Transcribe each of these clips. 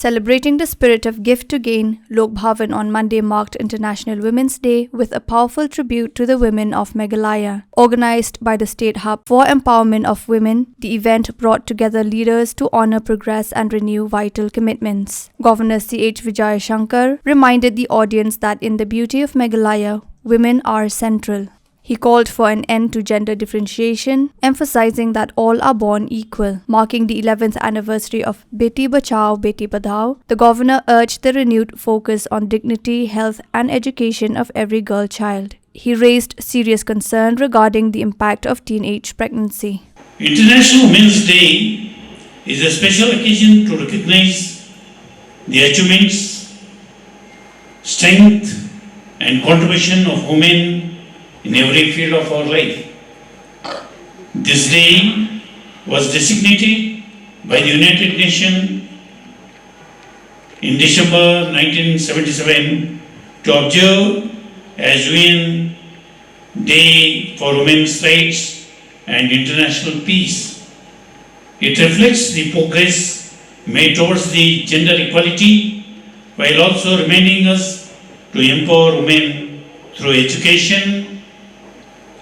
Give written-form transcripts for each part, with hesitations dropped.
Celebrating the spirit of gift to gain, Lok Bhavan on Monday marked International Women's Day with a powerful tribute to the women of Meghalaya. Organized by the State Hub for Empowerment of Women, the event brought together leaders to honor progress and renew vital commitments. Governor C.H. Vijay Shankar reminded the audience that in the beauty of Meghalaya, women are central. He called for an end to gender differentiation, emphasizing that all are born equal. Marking the 11th anniversary of Beti Bachao, Beti Padhao, the governor urged the renewed focus on dignity, health and education of every girl child. He raised serious concern regarding the impact of teenage pregnancy. International Women's Day is a special occasion to recognize the achievements, strength and contribution of women in every field of our life. This day was designated by the United Nations in December 1977 to observe as UN Day for Women's Rights and International Peace. It reflects the progress made towards the gender equality while also reminding us to empower women through education,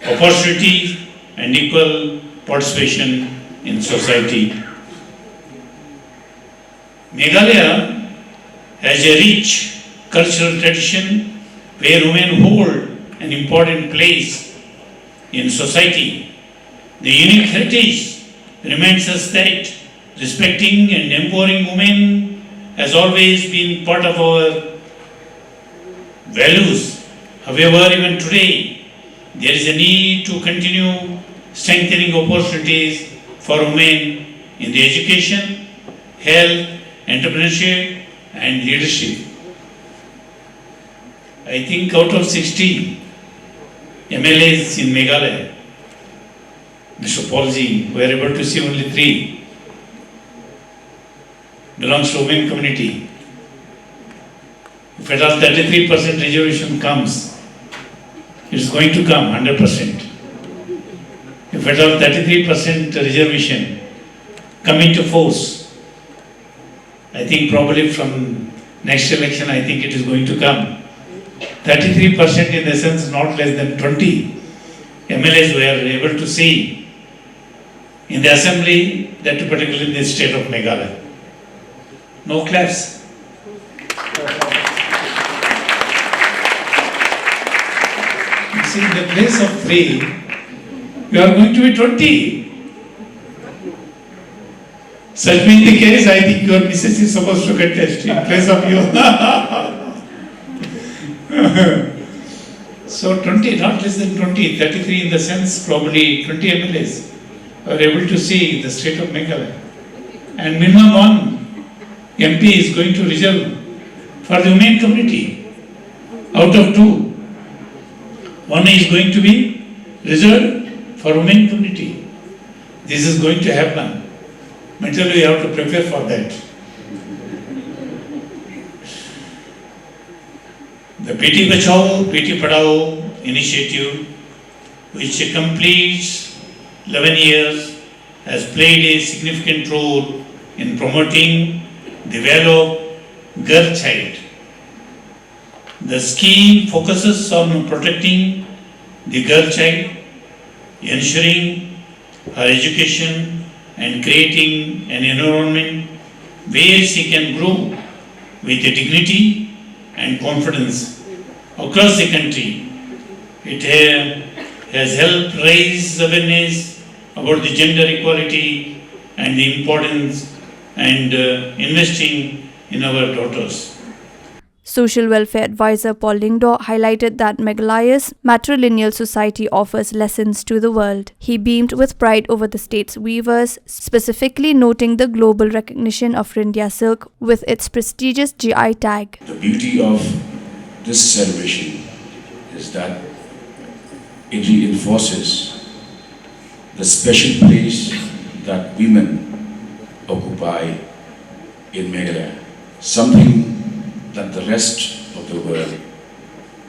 opportunity and equal participation in society. Meghalaya has a rich cultural tradition where women hold an important place in society. The unique heritage reminds us that respecting and empowering women has always been part of our values. However, even today, there is a need to continue strengthening opportunities for women in the education, health, entrepreneurship and leadership. I think out of 60 MLAs in Meghalaya, Mr. Paulji, we are able to see only 3 belongs to women community. If at all 33% reservation comes, it's going to come 100%. If at all 33% reservation come into force, I think probably from next election, I think it is going to come. 33% in the sense not less than 20 MLAs we are able to see in the assembly, that particularly in the state of Meghalaya. No claps. See, in the place of 3, you are going to be 20. Such being the case, I think your missus is supposed to contest in place of you. So 20, not less than 20, 33 in the sense probably 20 MLAs are able to see the state of Meghalaya. And minimum 1 MP is going to reserve for the women community. Out of 2, 1 is going to be reserved for women community. This is going to happen. Mentally, we have to prepare for that. The Beti Bachao, Beti Padhao initiative, which completes 11 years, has played a significant role in promoting the value of girl child. The scheme focuses on protecting the girl child, ensuring her education and creating an environment where she can grow with dignity and confidence across the country. It has helped raise awareness about the gender equality and the importance and investing in our daughters. Social Welfare Advisor Paul Lingdo highlighted that Meghalaya's matrilineal society offers lessons to the world. He beamed with pride over the state's weavers, specifically noting the global recognition of Rindia silk with its prestigious GI tag. The beauty of this celebration is that it reinforces the special place that women occupy in Meghalaya, something that the rest of the world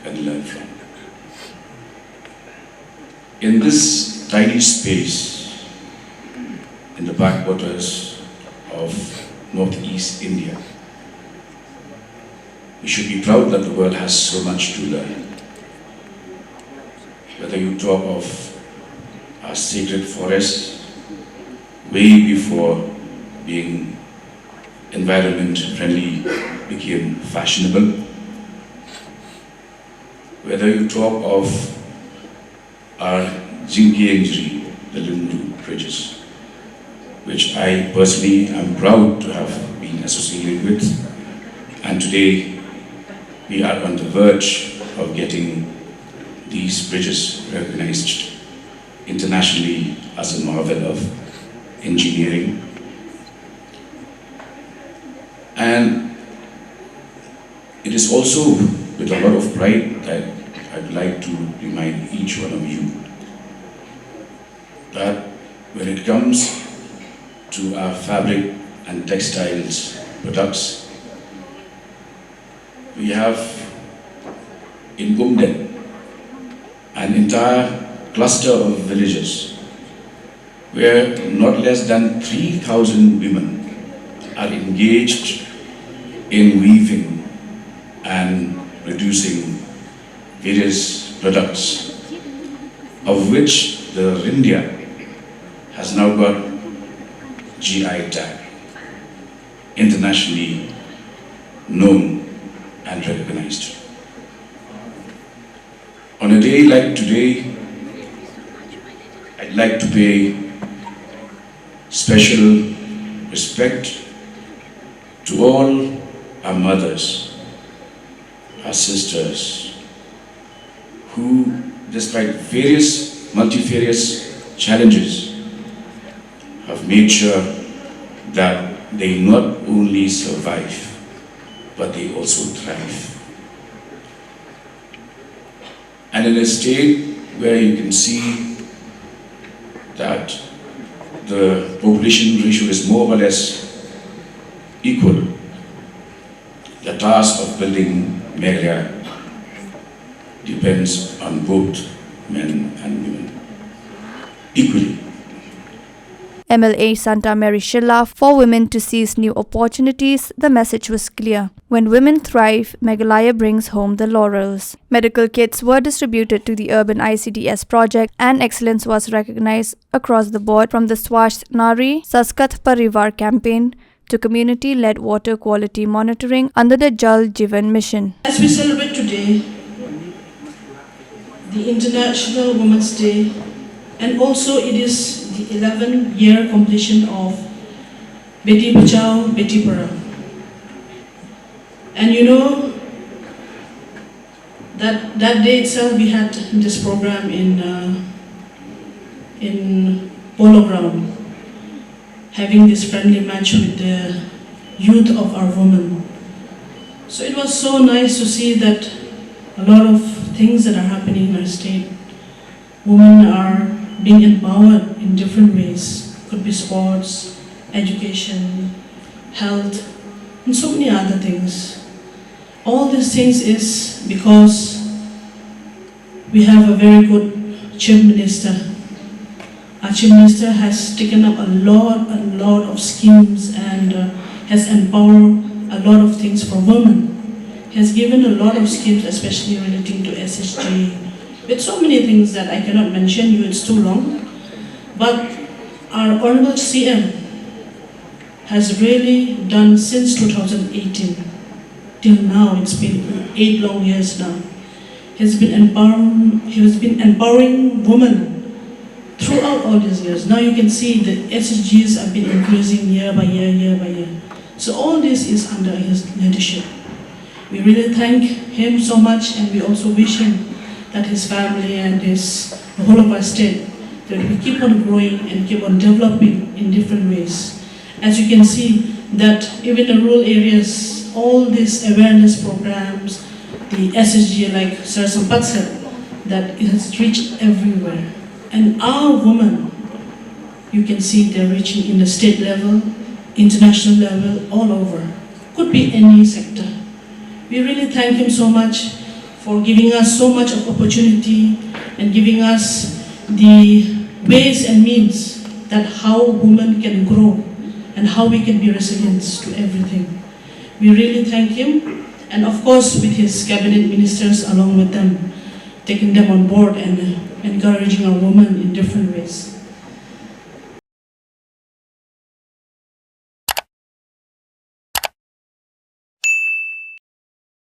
can learn from. In this tiny space, in the backwaters of northeast India, we should be proud that the world has so much to learn. Whether you talk of our sacred forests, way before being environment friendly became fashionable, whether you talk of our Jinkiangri, the Lindu bridges, which I personally am proud to have been associated with, and today we are on the verge of getting these bridges recognized internationally as a marvel of engineering. And it is also with a lot of pride that I'd like to remind each one of you that when it comes to our fabric and textiles products, we have in Bumden an entire cluster of villages where not less than 3,000 women are engaged in weaving and producing various products, of which the Rindia has now got GI tag, internationally known and recognized. On a day like today, I'd like to pay special respect to all our mothers, our sisters, who, despite multifarious challenges, have made sure that they not only survive, but they also thrive. And in a state where you can see that the population ratio is more or less equal, the task of building Meghalaya depends on both men and women equally. MLA Santa Mary Shilla, for women to seize new opportunities, the message was clear. When women thrive, Meghalaya brings home the laurels. Medical kits were distributed to the urban ICDS project and excellence was recognized across the board, from the Swasth Nari Saskat Parivar campaign to community-led water quality monitoring under the Jal Jeevan mission. As we celebrate today, the International Women's Day, and also it is the 11th-year completion of Beti Bachao, Beti Padhao. And you know, that day itself we had this program in Polo Ground, having this friendly match with the youth of our women. So it was so nice to see that a lot of things that are happening in our state, women are being empowered in different ways. Could be sports, education, health, and so many other things. All these things is because we have a very good Chief Minister. Our Chief Minister has taken up a lot of schemes and has empowered a lot of things for women. He has given a lot of schemes, especially relating to SSG, with so many things that I cannot mention you, it's too long. But our Honorable CM has really done since 2018 till now. It's been 8 long years now. He has been empowering women throughout all these years. Now you can see the SSGs have been increasing year by year. So all this is under his leadership. We really thank him so much, and we also wish him that his family and the whole of our state, that we keep on growing and keep on developing in different ways. As you can see that even in rural areas, all these awareness programs, the SSG like Sir Sampat said, that it has reached everywhere. And our women, you can see they're reaching in the state level, international level, all over. Could be any sector. We really thank him so much for giving us so much of opportunity and giving us the ways and means that how women can grow and how we can be resilient to everything. We really thank him, and of course with his cabinet ministers along with them, taking them on board and encouraging our women in different ways.